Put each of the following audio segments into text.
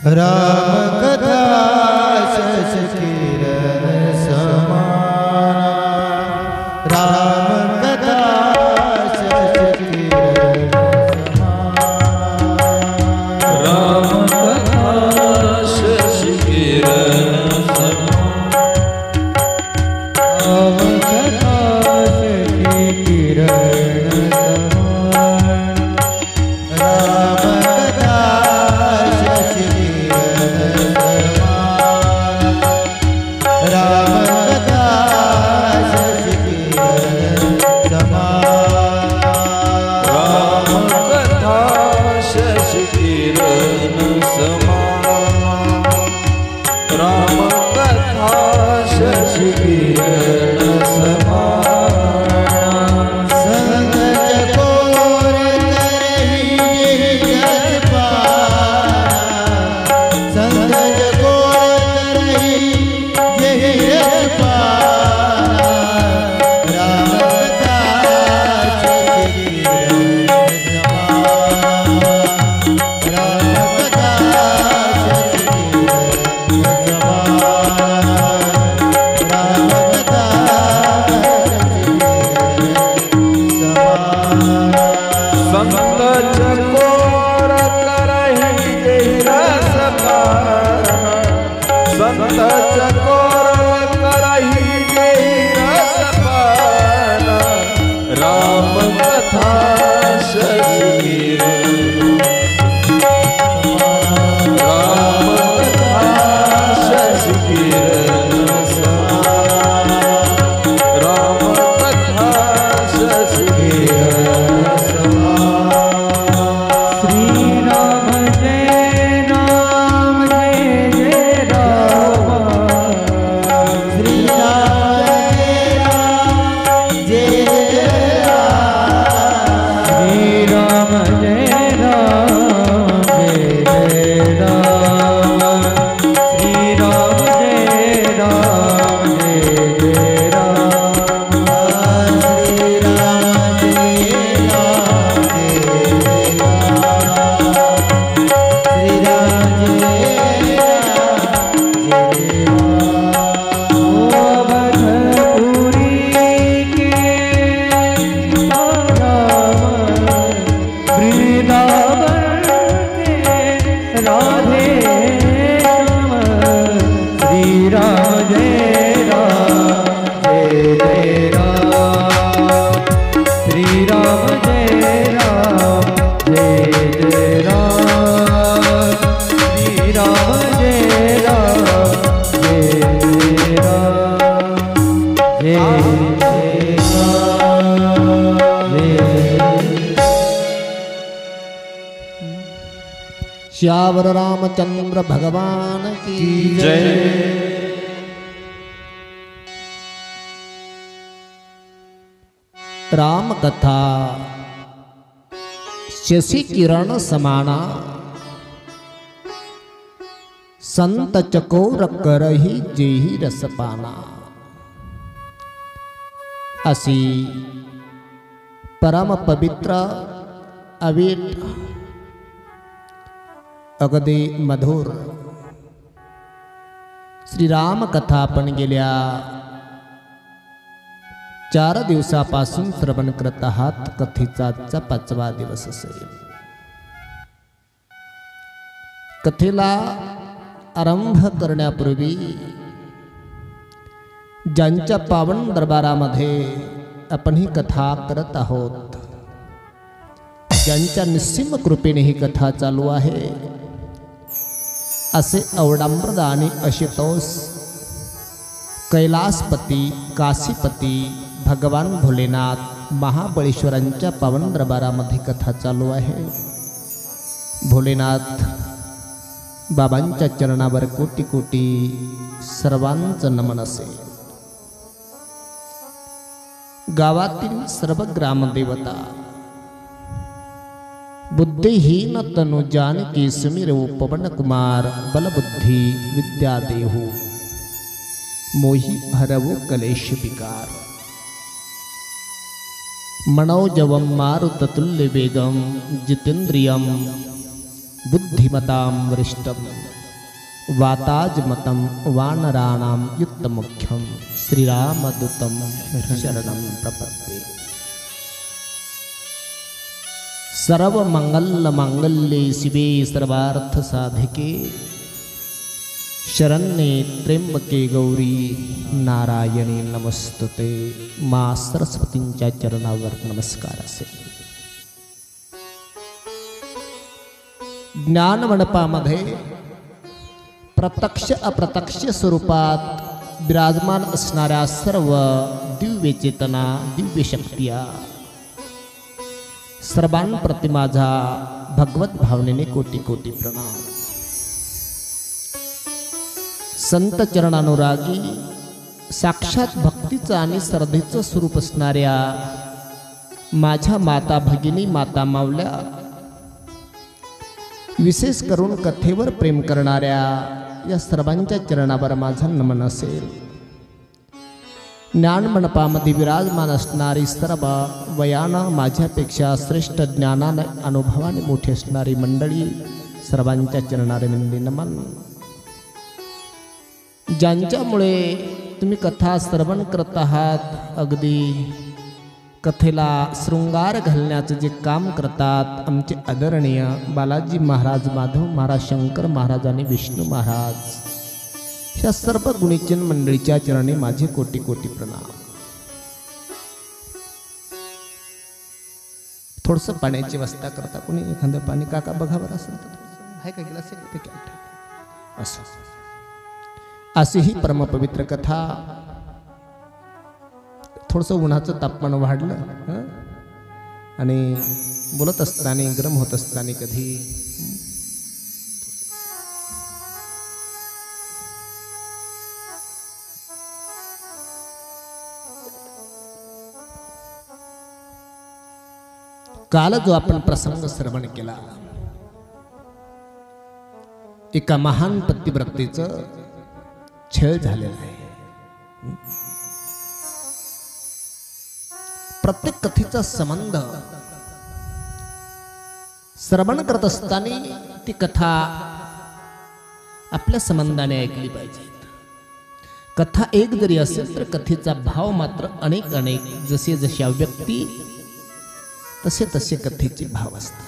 राम कथा शश किरण समाना, राम कथा शश किरण समाना, राम कथा शश किरण समाना, राम कथा शश किरण समाना, राम कथा शश श्यावर रामचंद्र भगवान की जय। राम कथा शशि किरण समाना, संत चकोर करही जेहि रस पाना। असी परम पवित्र अवीट अगदी मधुर श्रीराम कथा आपण गेल्या 4 दिवसापासून श्रवण करत आहात। कथेचा 5वा दिवस असेल। कथेला आरंभ करण्यापूर्वी ज्यांच्या पावन दरबारामध्ये आपण ही कथा करत आहोत, ज्यांच्या निस्सीम कृपेने ही कथा चालू आहे, असे अवडांब्रदा आणि आशुतोष कैलासपती काशीपती भगवान भोलेनाथ महाबळेश्वरांच्या पावन दरबारामध्ये कथा चालू आहे। भोलेनाथ बाबांच्या चरणावर कोटी कोटी सर्वांचं नमन असेल। गावातील सर्व ग्रामदेवता बुद्धिहीन तनु जानकी सुमिरौ पवन कुमार बलबुद्धि विद्या देहु मोहि हरवो कलेश विकार। मनोजवं मारुततुल्य वेगं जितेन्द्रियं बुद्धिमतां वरिष्ठम्। वाताजमतं वानराणां युक्तमुख्यं श्रीरामदूतं शरणं प्रपद्ये। सर्वमङ्गलमाङ्गल्ये शिवे सर्वार्थसाधिके शरण्ये त्र्यंबके गौरी नारायणी नमस्तुते। मा सरस्वतींच्या चरणावर नमस्कार असेल। ज्ञानमंडपामध्ये प्रत्यक्ष अप्रत्यक्ष स्वरूपात विराजमान असणाऱ्या सर्व दिव्य चेतना दिव्य शक्तिया सर्वांप्रती माझा भगवत भावनेने कोटी कोटी प्रणाम। संत चरणानुरागी साक्षात भक्तीचं आणि श्रद्धेचं स्वरूप असणाऱ्या माझ्या माता भगिनी माता मावल्या, विशेष करून कथेवर प्रेम करणाऱ्या या सर्वांच्या चरणावर माझा नमन असेल। ज्ञानमंडपामध्ये विराजमान असणारी सर्व वयानं माझ्यापेक्षा श्रेष्ठ ज्ञानानं अनुभवाने मोठी असणारी मंडळी सर्वांच्या चरणारविंदी नमन। ज्यांच्यामुळे तुम्ही कथा श्रवण करत आहात, अगदी कथेला शृंगार घालण्याचं जे काम करतात आमचे आदरणीय बालाजी महाराज, माधव महाराज, शंकर महाराज आणि विष्णू महाराज, ह्या सर्व गुणीजन मंडळीच्या चरणी माझे कोटी कोटी प्रणाम। थोडंसं पाण्याची व्यवस्था करता कोणी? एखादं पाणी काका बघावर असेल तर आहे का? गेला असेल असं। अशी ही परमपवित्र कथा। थोडंसं उन्हाचं तापमान वाढलं आणि बोलत असताना गरम होत असताना कधी काल जो आपण प्रसंग श्रवण केला, एका महान पतिव्रतेचं छळ झालेला आहे। प्रत्येक कथेचा संबंध श्रवण करत असताना ती कथा आपल्या संबंधाने ऐकली पाहिजे। कथा एक जरी असेल तर कथेचा भाव मात्र अनेक अनेक, जसे जशा व्यक्ती तसे तसे कथेचे भाव असतात।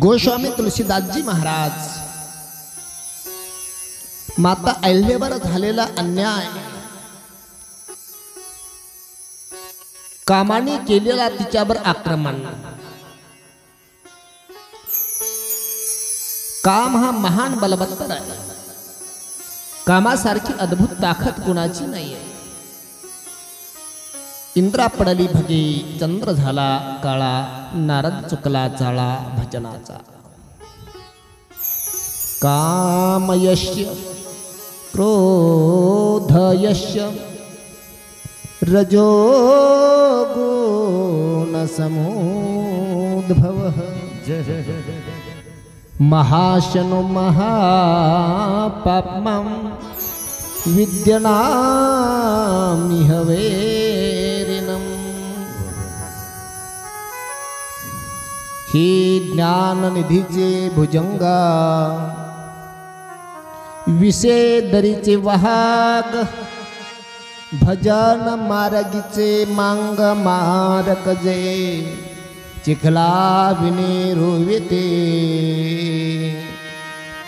गोस्वामी तुलसीदासजी महाराज माता अहिल्यावर झालेला अन्याय, कामाने केलेला तिच्यावर आक्रमण, काम हा महान बलवत्तर आहे। कामासारखी अद्भुत ताकद कुणाची नाही आहे। इंद्रा पडली भगे, चंद्र झाला काळा, नारद चुकला चाळा भजनाचा। कामयस्य क्रोधयस्य रजो गुण समुद्भवः, महाशनो महापाप्मं विद्यनामिह वेरिणम्। हे ज्ञाननिधीचे भुजंगा, विषेदरीचे वाहक, भजन मार्गीचे मांग मारक जे, चिखला बिने रोविते,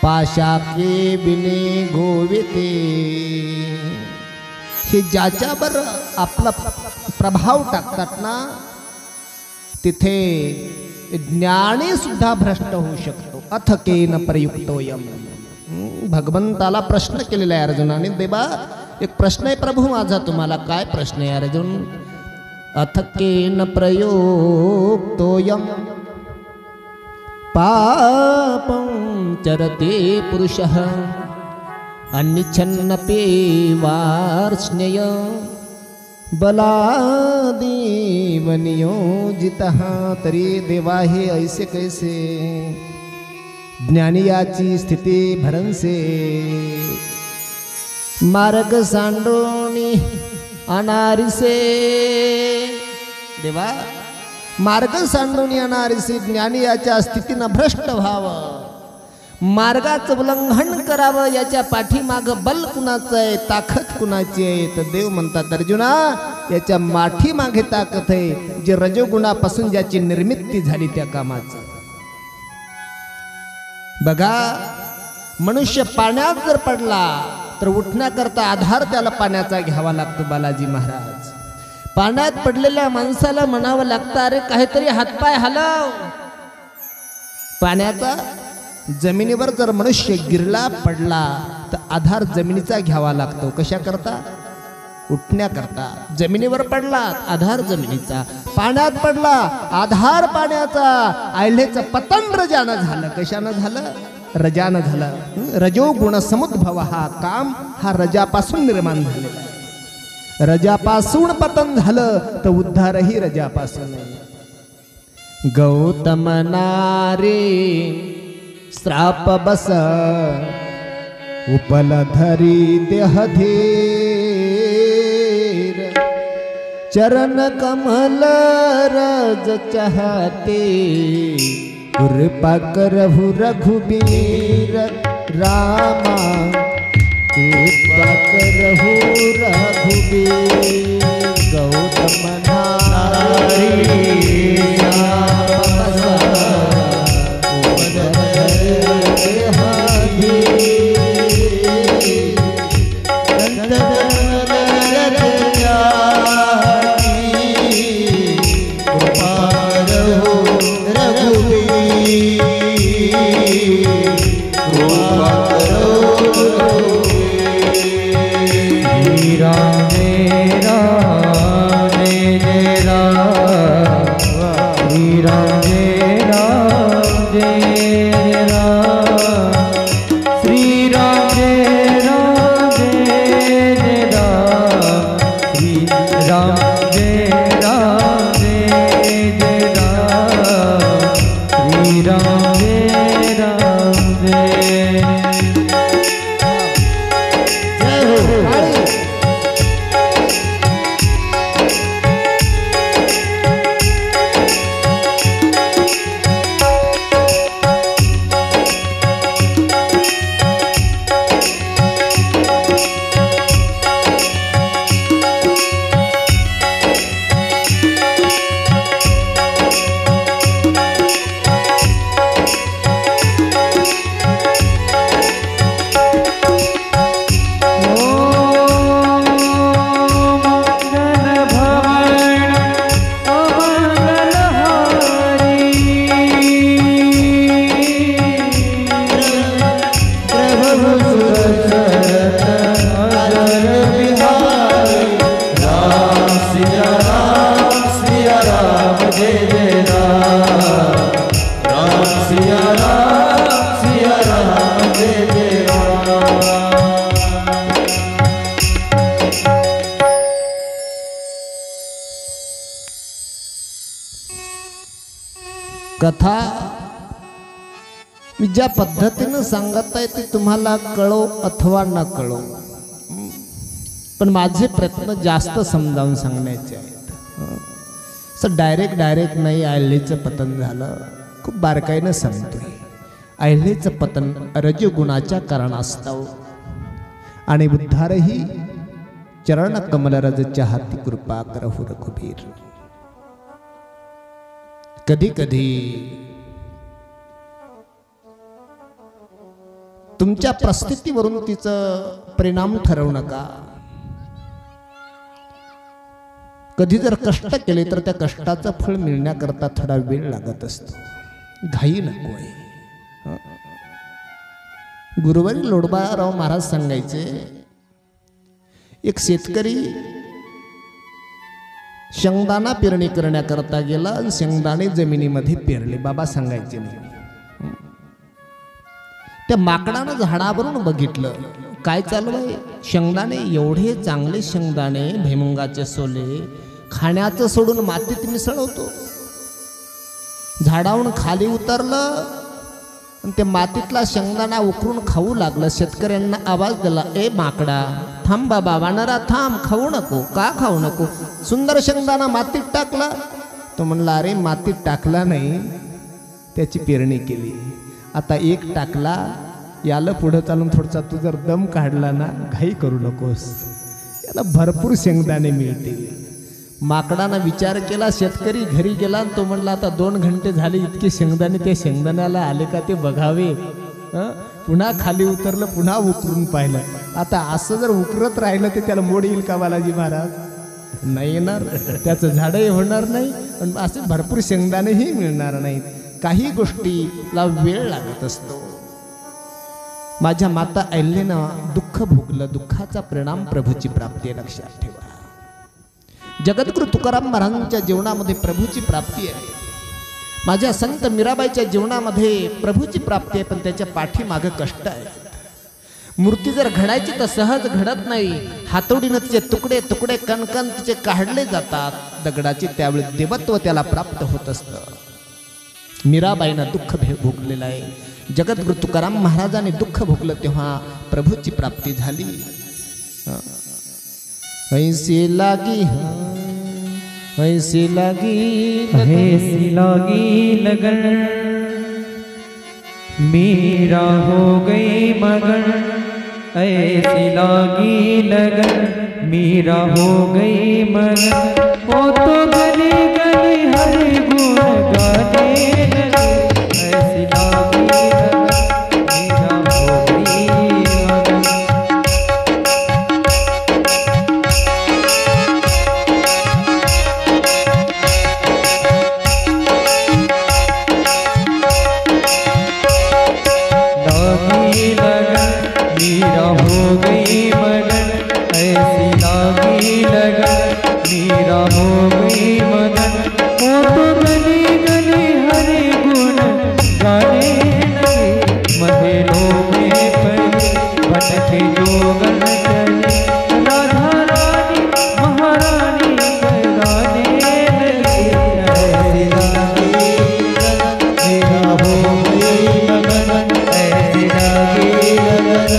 पाशाके बिने गोविते। हे ज्याच्यावर आपला प्रभाव टाकतात ना, तिथे ज्ञानी सुद्धा भ्रष्ट होऊ शकतो। अथकेन प्रयुक्तोयम। भगवंताला प्रश्न केलेला आहे अर्जुनाने, देवा एक प्रश्न आहे प्रभू माझा तुम्हाला। काय प्रश्न आहे अर्जुन? अथकेन प्रयुक्तोयम पापं चरते पुरुषः, अन्निच्छन्नपि वार्ष्ण्य बलादेव नियोजितः। तरी देवा हे ऐसे कैसे? ज्ञानियाची स्थिती भरनसे, मार्ग सांडोनी अनारिसे। देवा मार्ग सांडून येणारे ज्ञानी याच्या स्थितीनं भ्रष्ट व्हावं, मार्गाचं उल्लंघन करावं, याच्या पाठीमाग बल कुणाचं आहे, ताकद कुणाची आहे? तर देव म्हणतात अर्जुना, याच्या माठीमागे ताकद आहे जे रजोगुणापासून ज्याची निर्मिती झाली त्या कामाचं. बघा, मनुष्य पाण्यात जर पडला तर उठण्याकरता आधार त्याला पाण्याचा घ्यावा लागतो. बालाजी महाराज, पाण्यात पडलेल्या माणसाला म्हणावं लागतं, अरे काहीतरी हातपाय हलव. पाण्याचा जमिनीवर जर मनुष्य गिरला पडला तर आधार जमिनीचा घ्यावा लागतो. कशा करता? उठण्याकरता. जमिनीवर पडला आधार जमिनीचा, पाण्यात पडला आधार पाण्याचा. आयलेचं पतन रजानं झालं. कशानं झालं? रजानं झालं. रजोगुण समुद्भव हा काम हा रजापासून निर्माण झालेला आहे. रजापासून पतन झालं तर उद्धारही रजापासून. गौतम नारी श्राप बस उपलधरी देह धीर, चरण कमल रज चाहते, कृपा करहु रघुबीर रामा, कृपा करहु रघुबीर. गौतम नारी कथा मी ज्या पद्धतीनं सांगत आहे ते तुम्हाला कळो अथवा न कळो, पण माझे प्रयत्न जास्त समजावून सांगण्याचे आहेत. असं डायरेक्ट नाही. अहिल्याचं पतन झालं, खूप बारकाईनं सांगतोय. अहिल्याचं पतन रजगुणाच्या कारणास्तव आणि उद्धारही चरण कमलरजच्या हाती कृपा करहु रघुबीर. कधी कधी तुमच्या परिस्थितीवरून तिचं परिणाम ठरवू नका. कधी जर कष्ट केले तर त्या कष्टाचं फळ मिळण्याकरता थोडा वेळ लागत असतो. घाई नको आहे. गुरुवारी लोडबाराव महाराज सांगायचे, एक शेतकरी शेंगदाणा पेरणी करण्याकरता गेला आणि शेंगदाणे जमिनीमध्ये पेरले. बाबा सांगायचे नाही. त्या माकडानं झाडावरून बघितलं काय चालू आहे. शेंगदाणे एवढे चांगले शेंगदाणे, भुईमुगाचे सोले खाण्याचं सोडून मातीत मिसळवतो. झाडावरून खाली उतरलं आणि ते मातीतला शेंगदाणा उकरून खाऊ लागलं. शेतकऱ्यांना आवाज दिला, ए माकडा थांब बाबा, वानरा थांब, खाऊ नको. का खाऊ नको? सुंदर शेंगदाणा मातीत टाकला, तो म्हणला अरे मातीत टाकला नाही, त्याची पेरणी केली. आता एक टाकला, याला पुढं चालून थोडसा तू जर दम काढला ना, घाई करू नकोस, याला भरपूर शेंगदाणे मिळतील. माकडानं विचार केला, शेतकरी घरी गेला, तो म्हणला आता 2 घंटे झाले, इतके शेंगदाणे त्या शेंगदाण्याला आले का ते बघावे. पुन्हा खाली उतरलं, पुन्हा उकरून पाहिलं. आता असं जर उकरत राहिलं तर त्याला मोड येईल का बालाजी महाराज? नाही येणार, त्याचं झाडही होणार नाही आणि असे भरपूर शेंगदाणेही मिळणार नाहीत. काही गोष्टीला वेळ लागत असतो. माझ्या माता अहिल्यानं दुःख भोगलं, दुःखाचा परिणाम प्रभूची प्राप्ती आहे, लक्षात ठेवा. जगद्गुरु तुकाराम महाराजांच्या जीवनामध्ये प्रभूची प्राप्ती आहे. माझ्या संत मीराबाईच्या जीवनामध्ये प्रभूची प्राप्ती आहे, पण त्याच्या पाठीमागं कष्ट आहे. मूर्ती जर घडायची तर सहज घडत नाही. हातोडीनं तिचे तुकडे तुकडे कणकण तिचे काढले जातात दगडाची, त्यावेळी देवत्व त्याला प्राप्त होत असतं. मीराबाईनं दुःख भोगलेलं आहे. जगद्गुरु तुकाराम महाराजांनी दुःख भोगलं तेव्हा प्रभूची प्राप्ती झाली. ऐसी लागी ऐसी लागी लगन मेरा हो गई मगन, ऐसी लागी लगन मेरा हो गई मगन. वो तो गली गली हरि गुण गाने लगे, ऐसी लागी लगन मेरा हो गई मगन. मीरा हो गई मगन, ऐसी लागी लगन मीरा हो गई मगन. वो तो गली गली हरि गुण गाने लगे, महलों में पड़े भटके जोगन चले, राधा रानी महारानी गाने लगे. ऐसी लागी लगन मीरा हो गई मगन, ऐसी लागी लगन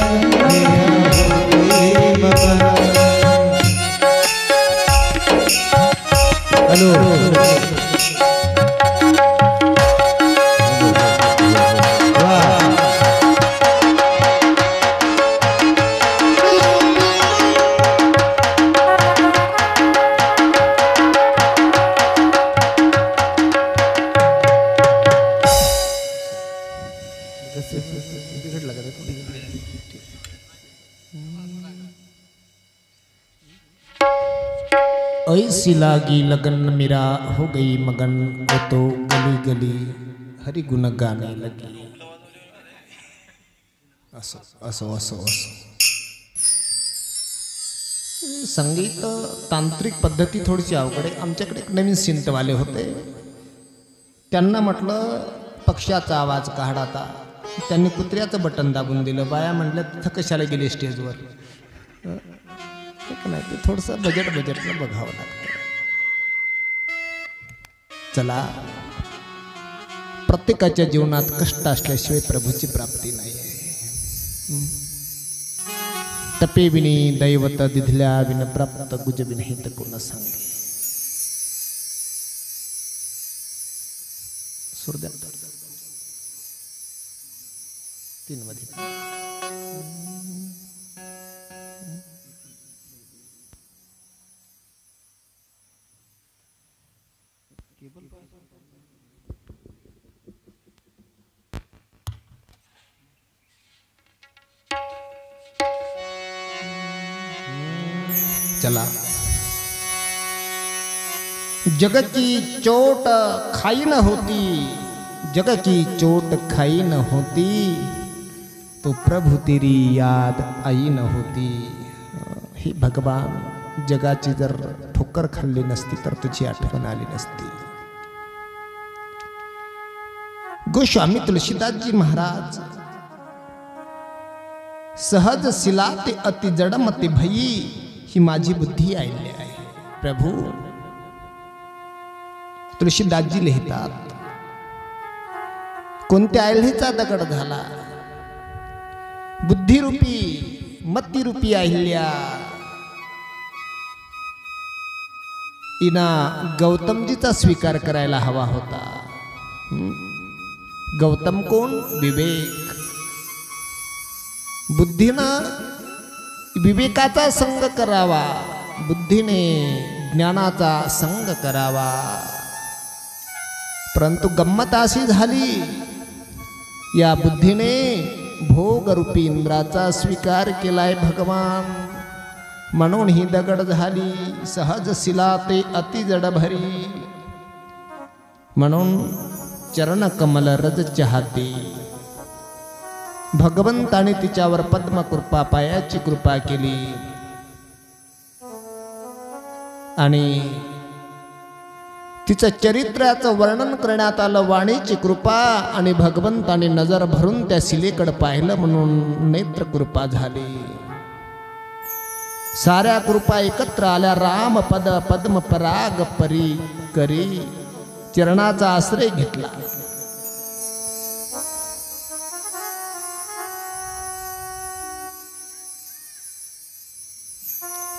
ऐसी लागी लगन मेरा हो गई मगन, वो तो गली गली हरि गुण गाणे लगी. असो असो असो असो. संगीत तांत्रिक पद्धती थोडीशी अवघड आहे. आमच्याकडे एक नवीन सिंतवाले होते, त्यांना म्हटलं पक्ष्याचा आवाज काढाता, त्यांनी कुत्र्याचं बटन दाबून दिलं. बाया म्हटलं तिथं कशाला गेले स्टेजवर? नाही, ते थोडंसं बजेटनं बघावं लागतं. चला, प्रत्येकाच्या जीवनात कष्ट असल्याशिवाय प्रभूची प्राप्ती नाही आहे. तपे विनी दैवत दिधल्या विन प्राप्त गुज विनहित कोण सांगे. सुरद्या 3 मध्ये चला. जग की चोट खाई न होती, जग की चोट खाई न होती, तो प्रभु तेरी याद आई न होती. हे भगवान, जगाची जर ठोकर खाल्ली नसती तर तुझी आठवण आली नसती. गोस्वामी तुलसीदासजी महाराज सहज शिला ते अति जडमती भई, ही माझी बुद्धी आली आहे. प्रभू तुलसीदासजी लिहितात, कोणत्या अहिल्याचा दगड झाला? बुद्धिरूपी मतिरूपी अहिल्या. इना गौतमजीचा स्वीकार करायला हवा होता. गौतम कोण? विवेक. बुद्धीनं विवेकाचा संग करावा, बुद्धीने ज्ञानाचा संग करावा. परंतु गंमत अशी झाली, या बुद्धीने भोगरूपी इंद्राचा स्वीकार केलाय भगवान, म्हणून ही दगड झाली सहज शिला ते अति जड भरी. म्हणून चरण कमल रज चाहते. भगवंताने तिच्यावर पद्मकृपा पायाची कृपा केली आणि तिचं चरित्राचं वर्णन करण्यात आलं. वाणीची कृपा आणि भगवंताने नजर भरून त्या शिलेकडे पाहिलं म्हणून नेत्र कृपा झाली. साऱ्या कृपा एकत्र आल्या. राम पद पद्म पराग परी करी चरणाचा आश्रय घेतला.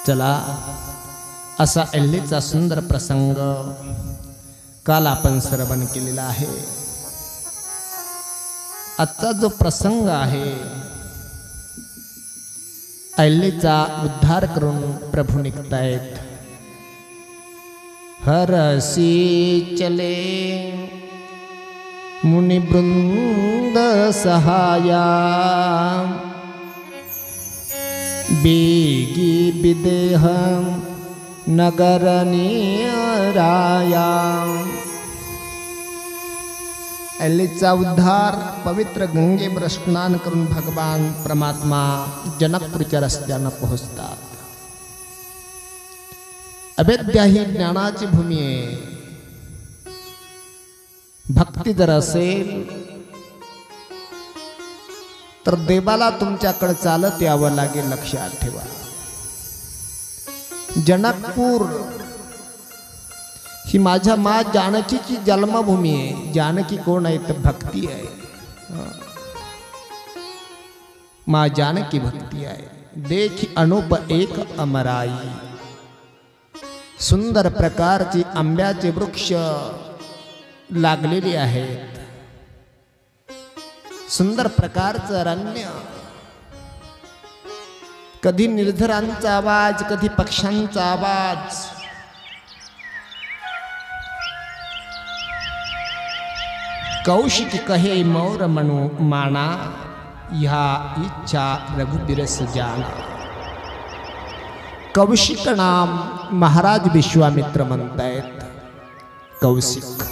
चला, असा अल्लीचा सुंदर प्रसंग काल आपण श्रवण केलेला आहे. आजचा जो प्रसंग आहे, अल्लीचा उद्धार करून प्रभू निघतायत. हरसी चले मुनिवृंद सहाया, बेगी विदेह नगर निराया. अल्लीचा उद्धार पवित्र गंगेवर स्नान करून भगवान परमात्मा जनकपुरीच्या रस्त्यानं पोहोचतात. अवेद्या ही ज्ञानाची भूमी आहे. भक्ती जर असेल तर देवाला तुमच्याकडे चालत यावं लागेल. लक्षात ठेवा, जनकपूर ही माझ्या माँ जानकीची जन्मभूमी आहे. जानकी कोण आहे तर भक्ती आहे. माँ जानकी भक्ती आहे. देखी अनुप एक अमराई. सुंदर प्रकारची आंब्याचे वृक्ष लागलेले आहेत. सुंदर प्रकारचं अरण्य. कधी निर्झरांचा आवाज, कधी पक्ष्यांचा आवाज. कौशिक कहे मोर मनु माना, ह्या इच्छा रघुबीरस जाना. कौशिक नाम महाराज विश्वामित्र म्हणतायत. कौशिक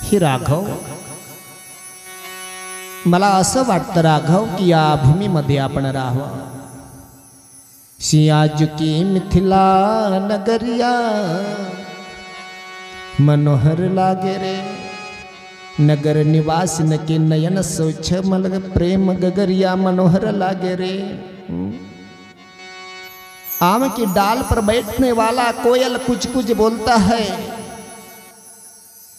ही राघव, मला असं वाटतं राघव की या भूमीमध्ये आपण राहावं. सियाज की मिथिला नगरिया, मनोहर लागे रे. नगर निवासिन के नयन सोच मलग प्रेम गगरिया, मनोहर लागे रे. आम की डाल पर बैठने वाला कोयल कुछ कुछ बोलता है.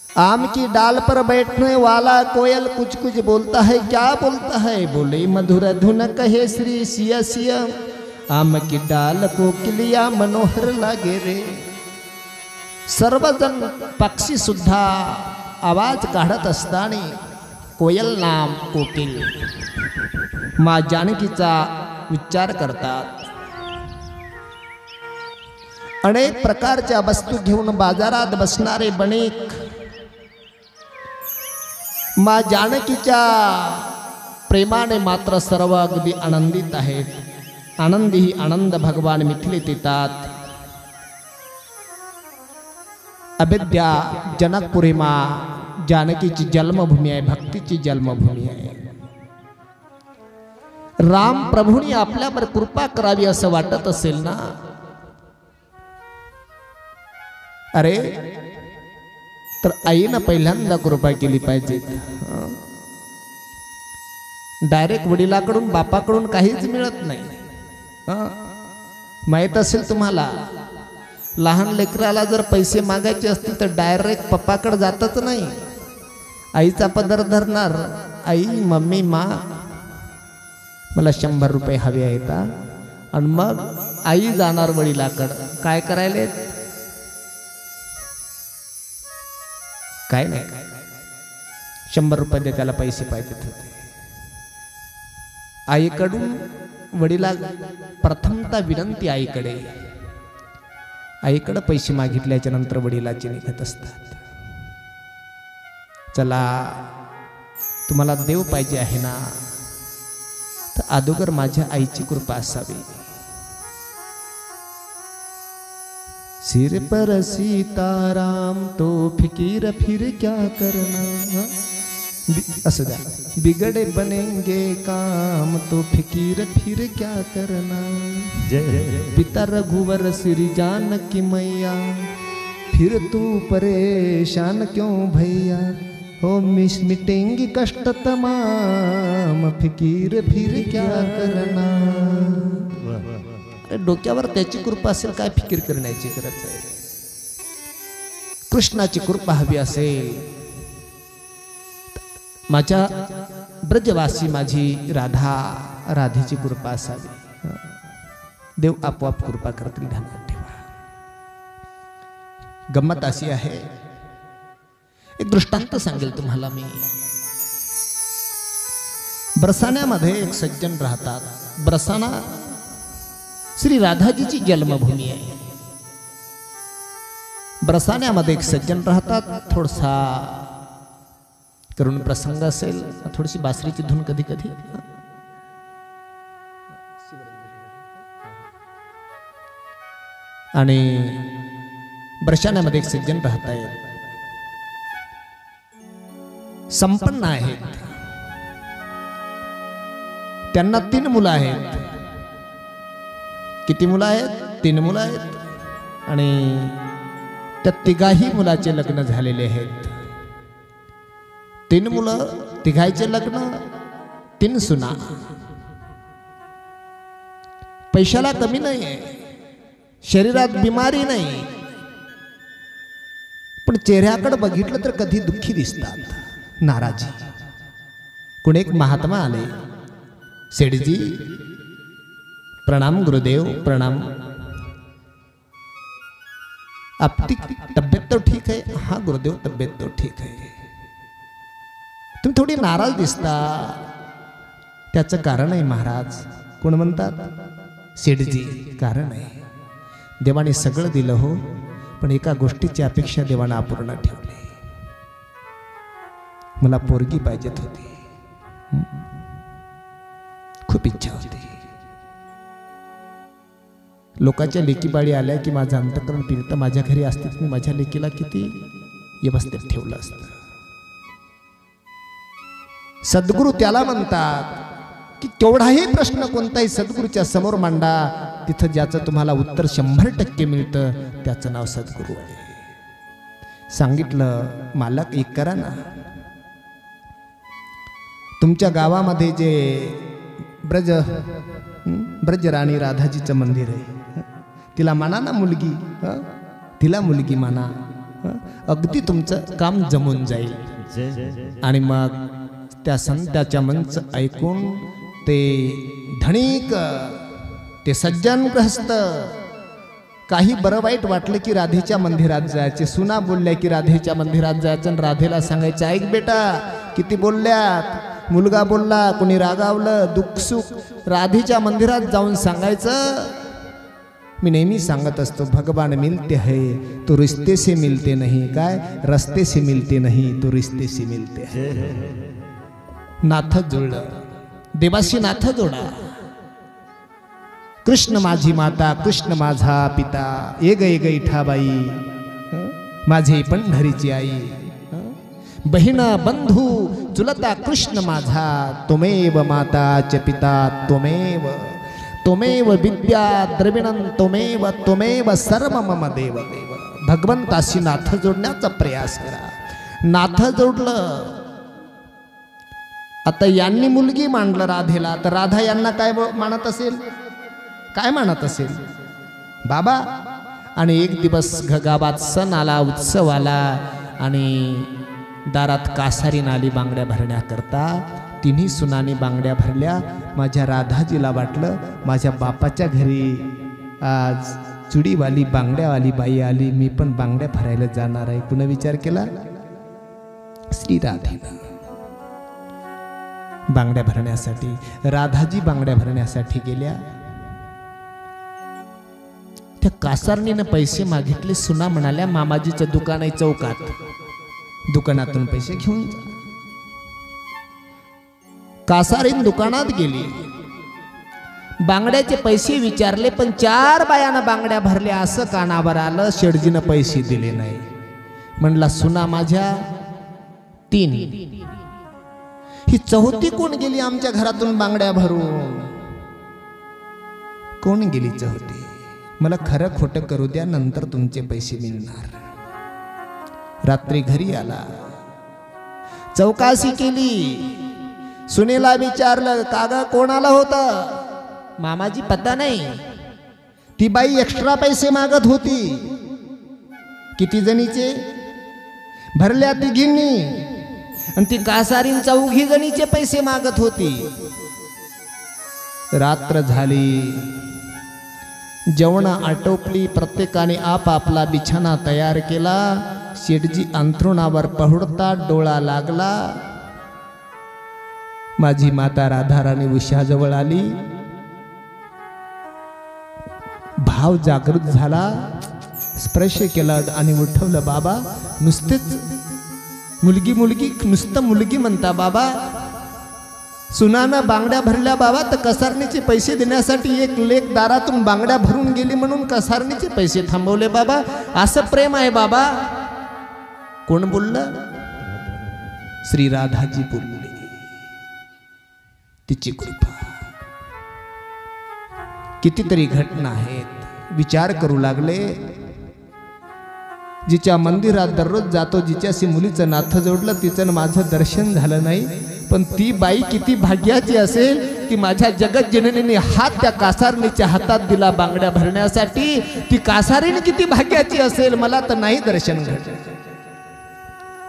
आम की डाल पर बैठने वाला कोयल कुछ कुछ बोलता है. क्या बोलता है? बोले मधुर धुन कहे श्री सिया सिया. आम की डाल को किलिया मनोहर लागे रे. सर्वजण पक्षी सुद्धा आवाज काढत असताना कोयल नाम कोकिल माँ जानकीचा उच्चार करतात. अनेक प्रकारच्या वस्तू घेऊन बाजारात बसणारे बणिक माँ जानकीच्या प्रेमाने मात्र सर्व अगदी आनंदित आहेत. आनंदी ही आनंद भगवान मिथिलेत येतात. अविद्या जनकपुरी माँ जानकीची जन्मभूमी आहे. भक्तीची जन्मभूमी आहे. राम प्रभूंनी आपल्यावर कृपा करावी असं वाटत असेल ना. अरे तर आईनं पहिल्यांदा कृपा केली पाहिजे. डायरेक्ट वडिलाकडून बापाकडून काहीच मिळत नाही. माहीत असेल तुम्हाला, लहान लेकराला जर पैसे मागायचे असतील तर डायरेक्ट पप्पाकडे जातच नाही. आईचा पदर धरणार. आई मम्मी मा मला 100 रुपये हवे आहेत. आणि मग आई जाणार वडिलाकडं. काय करायले? काय नाही, 100 रुपये दे, त्याला पैसे पाहिजेत होते. आईकडून वडिला प्रथमता विनंती आईकडे पैसे मागितल्याच्या नंतर वडिलाची निघत असतात. चला तुम्हाला देव पाहिजे आहे ना, तर अगोदर माझ्या आईची कृपा असावी. सिर पर सीताराम तो फिकीर फिर क्या करना, असं द्या. बिगड़े बनेंगे काम तो फिकीर फिर क्या करना. पिता रघुवर श्री जानकी मैया फिर तू परेशान क्यों भैया. हो मिटेंगी कष्ट तमाम फिकीर फिर क्या करना. डोक्यावर त्याची कृपा असेल, काय फिकीर करण्याची गरज आहे. कृष्णाची कृपा हवी असेल, माझ्या ब्रजवासी माझी राधेची कृपा असावी. देव आपोआप कृपा करतील, ध्यानात ठेवा. गंमत अशी आहे, एक दृष्टांत सांगेल तुम्हाला मी. बरसाण्यामध्ये एक सज्जन राहतात. बरसाणा श्री राधाजीची जन्मभूमी आहे. बरसाण्यामध्ये एक सज्जन राहतात. थोडासा करून प्रसंग असेल, थोडीशी बासरीची धून कधी कधी. आणि बरसाण्यामध्ये एक सज्जन राहत आहेत, संपन्न आहेत. त्यांना 3 मुलं आहेत. किती मुलं आहेत? 3 मुलं आहेत. आणि त्या 3 मुलाचे लग्न झालेले आहेत. 3 मुलं, 3 लग्न, 3 सुना. पैशाला कमी नाही आहे, शरीरात बिमारी नाही, पण चेहऱ्याकडे बघितलं तर कधी दुःखी दिसतात, नाराजी. कोण एक महात्मा आले, सेठजी प्रणाम गुरुदेव प्रणाम, आपकी तब्येत तो ठीक है? हाँ गुरुदेव तब्येत तो ठीक है. तुम्ही थोडी नाराज दिसता, त्याचं कारण आहे महाराज. कोण म्हणतात? सेठजी. कारण आहे, देवाने सगळं दिलं हो, पण एका गोष्टीची अपेक्षा देवाने अपूर्ण ठेवली. मला पोरगी पाहिजेत होती, खूप इच्छा होती. लोकांच्या लेकीबाळी आल्या की माझं अंतःकरण पिरतं. माझ्या घरी असते मी माझ्या लेकीला किती व्यवस्थित ठेवलं असतं. सद्गुरू त्याला म्हणतात की केवढाही प्रश्न कोणताही सद्गुरूच्या समोर मांडा, तिथं ज्याचं तुम्हाला उत्तर 100% मिळतं, त्याचं नाव सद्गुरू आहे. सांगितलं, मालक एक करा ना, तुमच्या गावामध्ये जे ब्रज राणी राधाजीचं मंदिर आहे, तिला माना ना मुलगी. तिला मुलगी माना, अगदी तुमचं काम जमून जाईल. आणि मग त्या संताच्या मंच ऐकून ते धनिक, ते सज्जन ग्रहस्थ, काही बरं वाईट वाटलं की राधेच्या मंदिरात जायचे. सुना बोलल्या की राधेच्या मंदिरात जायचं आणि राधेला सांगायचं, ऐक बेटा किती बोलल्यात. मुलगा बोलला, कोणी रागावलं, दुःख सुख राधेच्या मंदिरात जाऊन सांगायचं. मी नेहमी सांगत असतो, भगवान मिलते है तो रिश्ते से मिलते नहीं. काय? रस्ते से मिलते नहीं तो रिश्ते से मिलते है. नाथ जुळलं, देवाशी नाथ जोडा. कृष्ण माझी माता, कृष्ण माझा पिता, एक इठाबाई माझी पंढरीची आई. बहीण बंधू चुलता कृष्ण माझा, तुमेव माता च पिता त्वमेव विद्या द्रविणं त्वमेव सर्व मम देव. भगवंताशी नाथ जोडण्याचा प्रयास करा. नाथ जोडलं. आता यांनी मुलगी मांडलं राधेला, तर राधा यांना काय मानत असेल? काय मानत असेल? बाबा. आणि एक दिवस गावात सण आला, उत्सव आला, आणि दारात कासारी नाली बांगड्या भरण्याकरता 3 सुनांनी बांगड्या भरल्या. माझ्या राधाजीला वाटलं माझ्या बापाच्या घरी आज चुडीवाली बांगड्यावाली बाई आली, मी पण बांगड्या भरायला जाणार आहे. कुणा विचार केला? श्री राधेनं बांगड्या भरण्यासाठी, राधाजी बांगड्या भरण्यासाठी गेल्या. त्या कासारणीनं पैसे मागितले. सुना म्हणाल्या, मामाजीचं दुकान आहे चौकात, दुकानातून पैसे घेऊन जा. कासारीन दुकानात गेली, बांगड्याचे पैसे विचारले, पण 4 बायानं बांगड्या भरल्या असं कानावर आलं. शेडजीनं पैसे दिले नाही. म्हणला, सुना माझ्या 3, ही 4थी कोण गेली आमच्या घरातून बांगड्या भरून? कोण गेली 4थी? मला खरं खोटं करू द्या, नंतर तुमचे पैसे मिळणार. रात्री घरी आला, चौकाशी केली. सुनेला विचारलं, कागा कोणाला होतं? मामाजी पत्ता नाही. ती बाई एक्स्ट्रा पैसे मागत होती. किती जणीचे? भरल्या 3घींनी. आणि ती कासारीन 4 जणीचे पैसे मागत होती. रात्र झाली, जेवण आटोपली, प्रत्येकाने आपापला बिछाना तयार केला. शेठजी अंथरुणावर पहुडता डोळा लागला. माझी माता राधाराणी उशाजवळ आली. भाव जागृत झाला, स्पर्श केला आणि उठवलं. बाबा, नुसतेच मुलगी मुलगी, नुसतं मुलगी म्हणता बाबा? सुनानं बांगड्या भरल्या बाबा, तर कसारणीचे पैसे देण्यासाठी एक लेक दारातून बांगड्या भरून गेली म्हणून कसारणीचे पैसे थांबवले बाबा? असं प्रेम आहे बाबा? कोण बोललं? श्री राधाजी बोलले. तिची कृपा. कितीतरी घटना आहेत. विचार करू लागले. जिच्या मंदिरात दररोज जातो, जिच्याशी मुलीचं नातं जोडलं, तिचं माझं दर्शन झालं नाही, पण ती बाई किती भाग्याची असेल की माझ्या जगज्जननीने हात त्या कासारणीच्या हातात दिला बांगड्या भरण्यासाठी. ती कासारीण किती भाग्याची असेल, मला तर नाही दर्शन घडलं.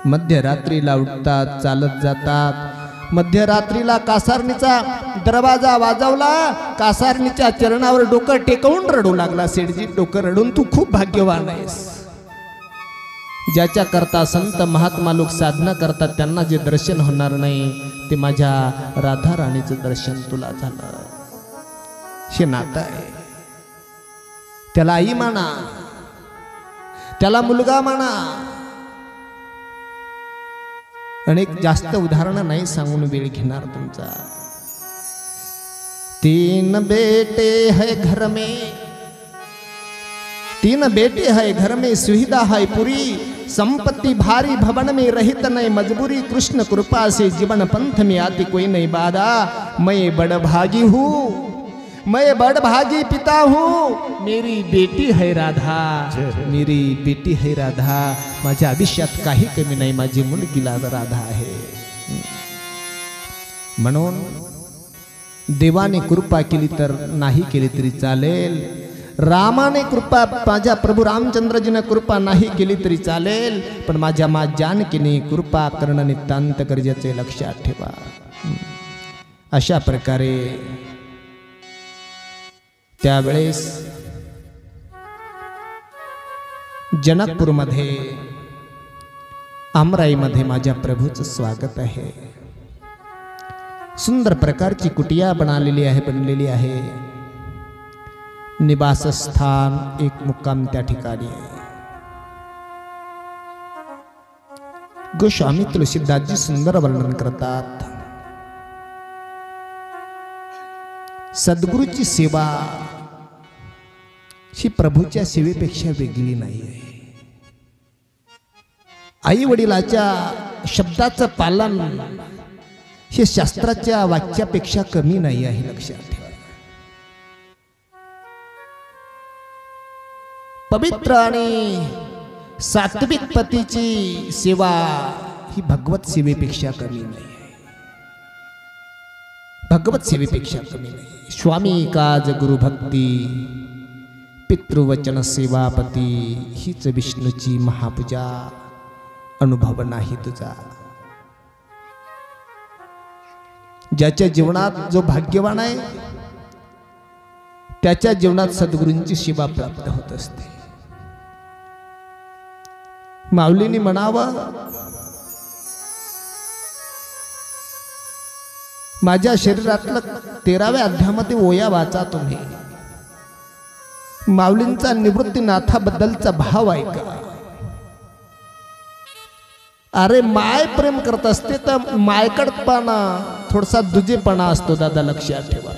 मध्यरात्रीला उठतात, चालत जातात. मध्यरात्रीला कासारणीचा दरवाजा वाजवला. कासारणीच्या चरणावर डोकं टेकवून रडू लागला. सेठजी डोकं रडून, तू खूप भाग्यवान आहेस. ज्याच्या करता संत महात्मा लोक साधना करतात, त्यांना जे दर्शन होणार नाही, ते माझ्या राधा राणीचं दर्शन तुला झालं. हे नातं आहे. त्याला आई माना, त्याला मुलगा माना. अनेक जास्त उदाहरणं नाही सांगून वेळ घेणार तुमचा. 3 बेटे है घर में, 3 बेटे है घर में, सुविधा है पूरी, संपत्ति भारी भवन में, रहित नहीं मजबूरी, कृष्ण कृपा से जीवन पंथ में आती कोई नहीं बाधा. मैं बड़भागी हूँ, मैं बड़भागी पिता हूँ, मेरी बेटी है राधा, मेरी बेटी है राधा. माझ्या आयुष्यात काही कमी नाही, माझी मुलगीला राधा आहे. म्हणून देवाने कृपा केली तर नाही केली तरी चालेल. रामाने कृपा, माझ्या प्रभू रामचंद्रजीने कृपा नाही केली तरी चालेल, पण माझ्या मा जानकीने कृपा करणं नितांत गरजेचे, लक्षात ठेवा. अशा प्रकारे त्यावेळेस जनकपूरमध्ये, आमराईमध्ये माझ्या प्रभूचं स्वागत आहे. सुंदर प्रकारची कुटिया बनलेली आहे. निवासस्थान, एक मुक्काम त्या ठिकाणी आहे. गोस्वामी तुलसीदासजी सुंदर वर्णन करतात. सद्गुरूची सेवा ही प्रभूच्या सेवेपेक्षा वेगळी नाही आहे. आई वडिलाच्या शब्दाचं पालन हे शास्त्राच्या वाक्यापेक्षा कमी नाही आहे, लक्षात ठेवा. पवित्र आणि सात्विक पतीची सेवा ही भगवत सेवेपेक्षा कमी नाही आहे, भगवत सेवेपेक्षा कमी नाही. स्वामी काज गुरु भक्ती, पितृवचन सेवापती, हीच विष्णूची महापूजा. अनुभव नाही तुझा. ज्याच्या जीवनात जो भाग्यवान आहे त्याच्या जीवनात सद्गुरूंची सेवा प्राप्त होत असते. माऊलींनी म्हणावं, माझ्या शरीरातलं 13व्या अध्यायामध्ये ओया वाचा तुम्ही. माऊलींचा निवृत्तीनाथाबद्दलचा भाव ऐका. अरे माय प्रेम करत असते तर मायकडपणा थोडासा दुजेपणा असतो दादा, लक्षात ठेवा.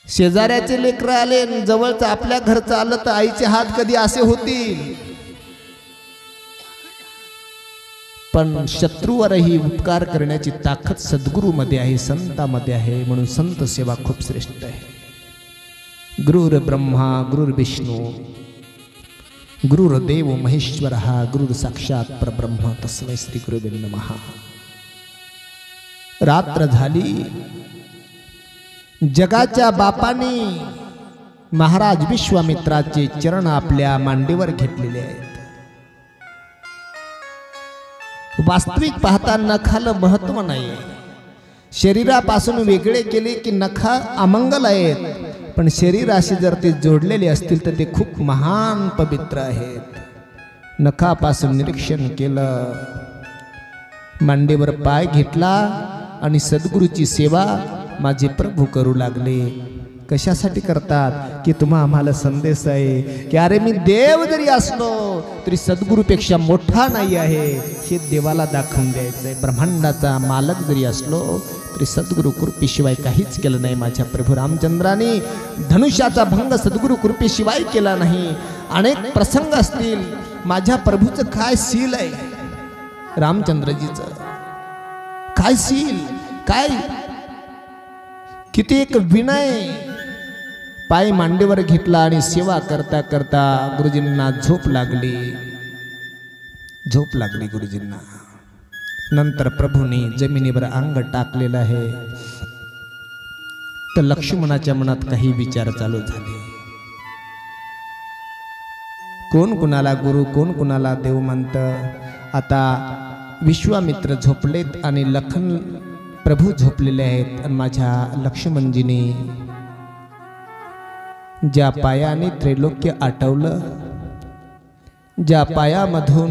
शेजाऱ्याचे लेकर आले जवळचं आपल्या घरचं आलं तर आईचे हात कधी असे होतील. पण शत्रूवरही उपकार करण्याची ताकद सद्गुरूमध्ये आहे, संतामध्ये आहे. म्हणून संत सेवा खूप श्रेष्ठ आहे. गुरुर ब्रह्मा गुरुर विष्णू गुरुर्देव महेश्वर गुरुर साक्षात परब्रह्म तस्मै श्री गुरुवे नमः. रात्र झाली. जगाच्या बापानी महाराज विश्वामित्राचे चरण आपल्या मांडीवर घेतलेले आहेत. वास्तविक पाहता नखाला महत्व नाही. शरीरापासून वेगळे केले की नखा अमंगल आहेत, पण शरीराशी जर ते जोडलेले असतील तर ते खूप महान पवित्र आहेत. नखापासून निरीक्षण केलं, मांडीवर पाय घेतला आणि सद्गुरूची सेवा माझे प्रभू करू लागले. कशासाठी करतात की तुम्हा आम्हाला संदेश आहे की अरे मी देव जरी असलो तरी सद्गुरूपेक्षा मोठा नाही आहे हे देवाला दाखवून द्यायचं आहे. ब्रह्मांडाचा मालक जरी असलो तरी सद्गुरू कृपेशिवाय काहीच केलं नाही. माझ्या प्रभू रामचंद्राने धनुष्याचा भंग सद्गुरू कृपेशिवाय केला नाही. अनेक प्रसंग असतील. माझ्या प्रभूचं काय सील आहे, रामचंद्रजीचं काय सील, काय किती एक विनय. पाय मांडीवर घेतला आणि सेवा करता करता गुरुजींना झोप लागली. गुरुजींना. नंतर प्रभूने जमिनीवर अंग टाकलेलं आहे. तर लक्ष्मणाच्या मनात काही विचार चालू झाले. कोण कुणाला गुरु, कोण कुणाला देव म्हणतं. आता विश्वामित्र झोपलेत आणि लखन प्रभू झोपलेले आहेत. आणि माझ्या लक्ष्मणजीने ज्या पायाने त्रैलोक्य आटवलं, ज्या पायामधून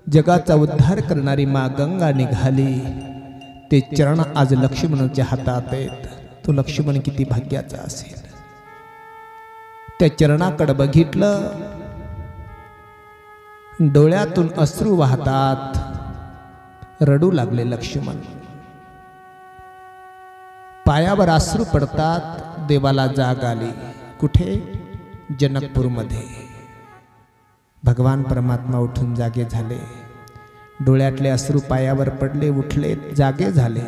जगाचा उद्धार करणारी मा गंगा निघाली, ते चरण आज लक्ष्मणाच्या हातात आहेत. तो लक्ष्मण किती भाग्याचा असेल. त्या चरणाकडे बघितलं, डोळ्यातून अश्रू वाहतात. रडू लागले लक्ष्मण. पायावर अश्रू पडतात. देवाला जाग आली. कुठे? जनकपूरमध्ये. भगवान परमात्मा उठून जागे झाले. डोळ्यातले अश्रू पायावर पडले, उठले, जागे झाले.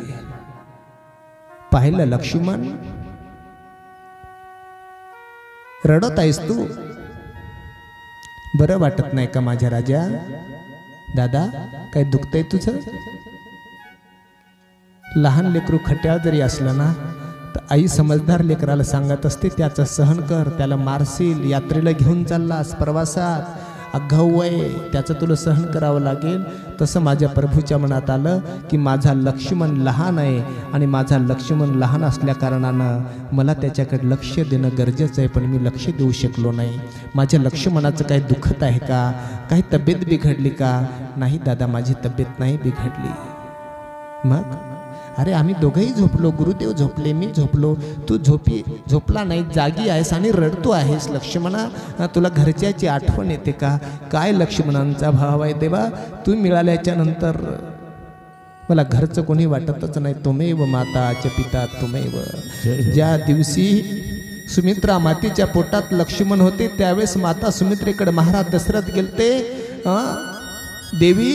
पाहिलं लक्ष्मण, रडत आहेस तू? बरं वाटत नाही का माझ्या राजा? दादा काय दुखतंय तुझं? लहान लेकरू खट्याळ जरी असलं ना तर आई समजदार लेकराला सांगत असते त्याचं सहन कर, त्याला मारशील, यात्रेला घेऊन चाललास प्रवासात, अगाऊ आहे, त्याचं तुला सहन करावं लागेल. तसं माझ्या प्रभूच्या मनात आलं की माझा लक्ष्मण लहान आहे आणि माझा लक्ष्मण लहान असल्या कारणानं मला त्याच्याकडे लक्ष देणं गरजेचं आहे. पण मी लक्ष देऊ शकलो नाही. माझ्या लक्ष्मणाचं काही दुखत आहे का? काही तब्येत बिघडली का? नाही दादा, माझी तब्येत नाही बिघडली. मग अरे आम्ही दोघंही झोपलो, गुरुदेव झोपले, मी झोपलो, तू झोपला नाही, जागी आहेस आणि रडतो आहेस. लक्ष्मणा, तुला घरच्याची आठवण येते का? काय लक्ष्मणांचा भाव आहे देवा, तू मिळाल्याच्या नंतर मला घरचं कोणी वाटतच नाही. तुमेव माता च पिता तुमेव. ज्या दिवशी सुमित्रा मातेच्या पोटात लक्ष्मण होते त्यावेळेस माता सुमित्रेकडे महाराज दशरथ गेलते. देवी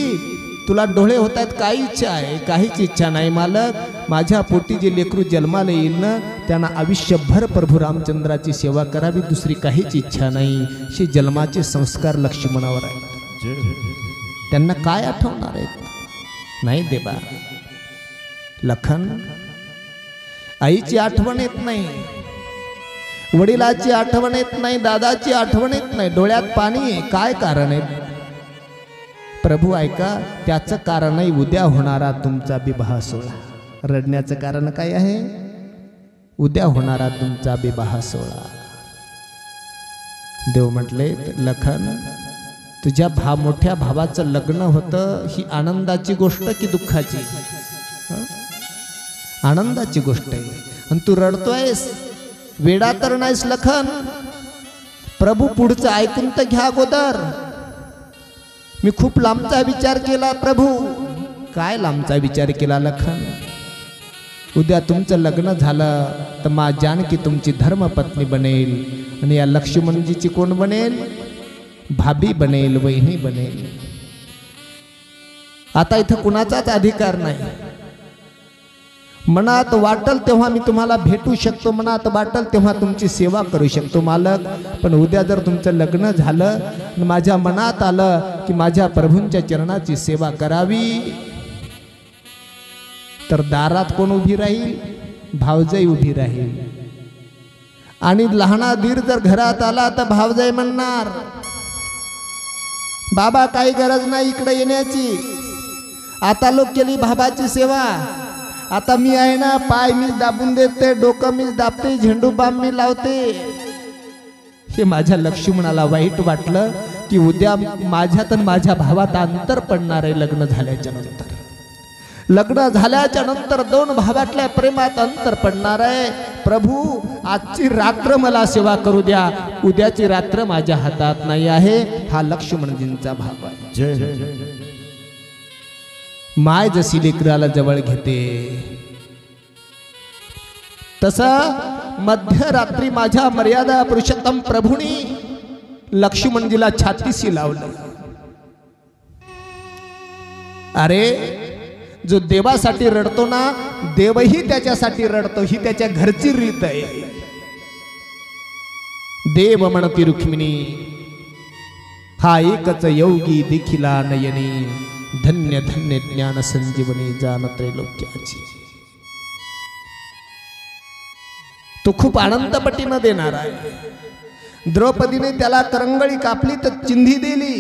तुला डोळे होत आहेत, काय इच्छा आहे? काहीच इच्छा नाही मालक. माझ्या पोटी जे लेकरू जन्माला येईल ना त्यांना आयुष्यभर प्रभू रामचंद्राची सेवा करावी, दुसरी काहीच इच्छा नाही. हे जन्माचे संस्कार लक्ष्मणावर आहेत. त्यांना काय आठवणार आहेत? नाही देवा. लखन, आईची आठवण येत नाही, वडिलाची आठवण येत नाही, दादाची आठवण येत नाही, डोळ्यात पाणी आहे. काय कारण आहे? प्रभू ऐका, त्याचं कारण आहे उद्या होणारा तुमचा विवाह सोहळा. रडण्याचं कारण काय आहे? उद्या होणारा तुमचा विवाह सोहळा. देव म्हटले, लखन तुझ्या मोठ्या भावाचं लग्न होतं, ही आनंदाची गोष्ट की दुःखाची? आनंदाची गोष्ट आहे. आणि तू रडतोयस, वेडा तर नाहीस लखन. प्रभू पुढचं ऐकून तर घ्या अगोदर. मी खूप लांबचा विचार केला प्रभू. काय लांबचा विचार केला लखन? उद्या तुमचं लग्न झालं तर मा जानकी तुमची धर्मपत्नी बनेल आणि या लक्ष्मणजीची कोण बनेल? भाभी बनेल, वहिनी बनेल. आता इथं कुणाचाच अधिकार नाही. मनात वाटल तेव्हा मी तुम्हाला भेटू शकतो, मनात वाटल तेव्हा तुमची सेवा करू शकतो मालक. पण उद्या जर तुमचं लग्न झालं, माझ्या मनात आलं की माझ्या प्रभूंच्या चरणाची सेवा करावी, तर दारात कोण उभी राहील? भावजाई उभी राहील. आणि लहाना दीर जर घरात आला तर भावजाई म्हणणार, बाबा काही गरज नाही इकडे येण्याची, आता लोक केली बाबाची सेवा. आता मी आहे ना, पाय मीच दाबून देते, डोकं मीच दाबते, झेंडू बाम मी लावते. हे माझ्या लक्ष्मणाला वाईट वाटलं की उद्या माझ्यात आणि माझ्या भावात अंतर पडणार आहे लग्न झाल्याच्या नंतर. लग्न झाल्याच्या नंतर दोन भावातल्या प्रेमात अंतर पडणार आहे. प्रभू आजची रात्र मला सेवा करू द्या, उद्याची रात्र माझ्या हातात नाही आहे. हा लक्ष्मणजींचा भाव आहे. माय जशी लेकराला जवळ घेते तसं मध्यरात्री माझ्या मर्यादा पुरुषोत्तम प्रभूंनी लक्ष्मणजीला छातीशी लावलं. अरे जो देवासाठी रडतो ना, देवही त्याच्यासाठी रडतो. ही त्याच्या घरची रीत आहे. देव म्हणती रुक्मिणी, हा एकच योगी देखिला नयनी, धन्य धन्य ज्ञान संजीवनी जान त्रैलोक्याची. तो खूप आनंदपटीनं देणार आहे. द्रौपदीने त्याला करंगळी कापली तर चिंधी दिली.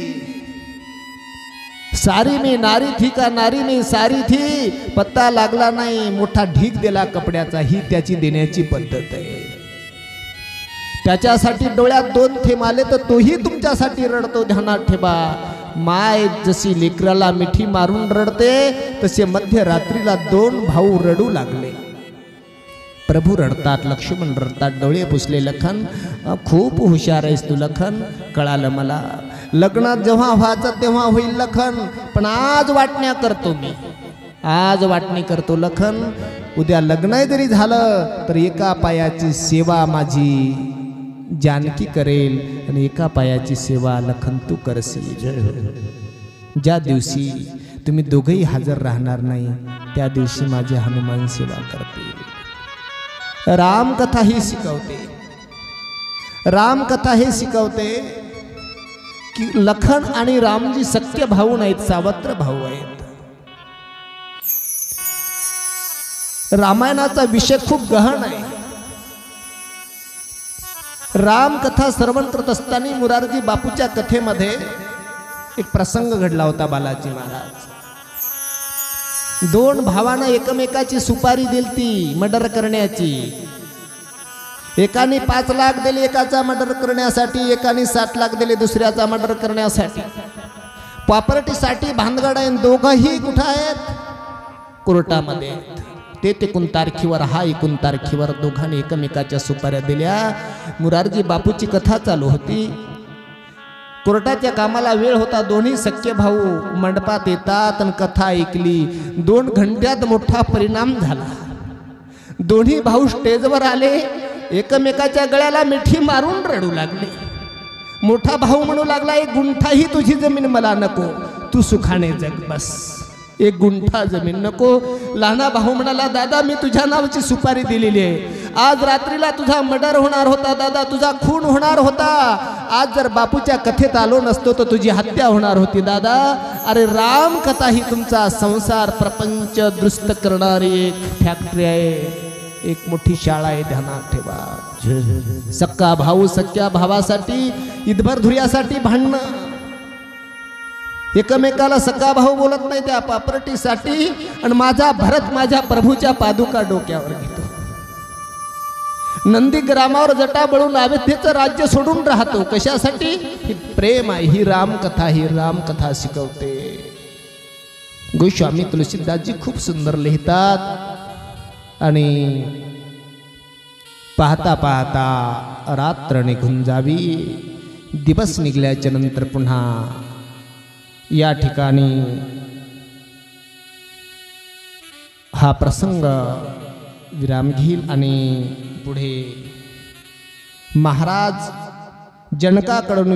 सारी मी नारी थी का नारी मी सारी थी, पत्ता लागला नाही, मोठा ढीक दिला कपड्याचा. ही त्याची देण्याची पद्धत आहे. त्याच्यासाठी डोळ्यात दोन थेंब आले तर तोही तुमच्यासाठी रडतो, ध्यानात ठेवा. माय जशी लेकराला मिठी मारून रडते तसे मध्यरात्रीला दोन भाऊ रडू लागले. प्रभू रडतात, लक्ष्मण रडतात, डोळे पुसले. लखन खूप हुशार आहेस तू लखन, कळालं मला. लग्नात जेव्हा व्हायचं तेव्हा होईल लखन, पण आज वाटण्या करतो मी, आज वाटणी करतो लखन. उद्या लग्न जरी झालं तर एका पायाची सेवा माझी जानकी करेल आणि एका पायाची सेवा लखन तू करशील. ज्या दिवशी तुम्ही दोघेही हजर राहणार नाही त्या दिवशी माझे हनुमान सेवा करतील. रामकथा ही शिकवते, रामकथा हे शिकवते की लखन आणि रामजी सख्य भाऊ नाहीत, सावत्र भाऊ आहेत. रामायणाचा विषय खूप गहन आहे. रामकथा श्रवण करत असताना मुरारजी बापूच्या कथेमध्ये एक प्रसंग घडला होता. बालाजी महाराज दोन भावांना एकमेकाची सुपारी दिलती मर्डर करण्याची. एकाने 5 लाख दिले एकाचा मर्डर करण्यासाठी, एकाने 7 लाख दिले दुसऱ्याचा मर्डर करण्यासाठी. प्रॉपर्टीसाठी भानगड आहे. दोघंही कुठं आहेत? कोर्टामध्ये. ते 19 तारखेवर, हा 19 तारखेवर दोघांनी एकमेकाच्या सुपाऱ्या दिल्या. मुरारजी बापूची कथा चालू होती. कोर्टाच्या कामाला वेळ होता. दोन्ही सख्य भाऊ मंडपात येतात आणि कथा ऐकली. 2 घंट्यात मोठा परिणाम झाला. दोन्ही भाऊ स्टेजवर आले, एकमेकाच्या गळ्याला मिठी मारून रडू लागले. मोठा भाऊ म्हणू लागला, 1 गुंठाही तुझी जमीन मला नको, तू सुखाने जग बस, 1 गुंठा जमीन नको. लहाना भाऊ म्हणाला, दादा मी तुझ्या नावाची सुपारी दिलेली आहे. आज रात्रीला तुझा मर्डर होणार होता दादा, तुझा खून होणार होता. आज जर बापूच्या कथेत आलो नसतो तर तुझी हत्या होणार होती दादा. अरे राम कथा ही तुमचा संसार प्रपंच दुरुस्त करणारी एक फॅक्टरी आहे, एक मोठी शाळा आहे, ध्यानात ठेवा. सक्का भाऊ सख्या भावासाठी ईदभर धुर्यासाठी भांडणं. एकमेकाला सक्का भाऊ बोलत नाही त्या प्रॉपर्टीसाठी. आणि माझा भरत माझ्या प्रभूच्या पादुका डोक्यावर घेतो. नंदीग्रामावर जटा बळून अयोध्येचं राज्य सोडून राहतो. कशासाठी? ही प्रेम आहे. ही रामकथा, ही रामकथा शिकवते. गोस्वामी तुलसीदासजी खूप सुंदर लिहितात. आणि पाहता पाहता रात्र निघून जावी. दिवस निघल्याच्या नंतर पुन्हा या ठिकाणी हा प्रसंग विराम घेईल आणि पुढे महाराज जनकाकडून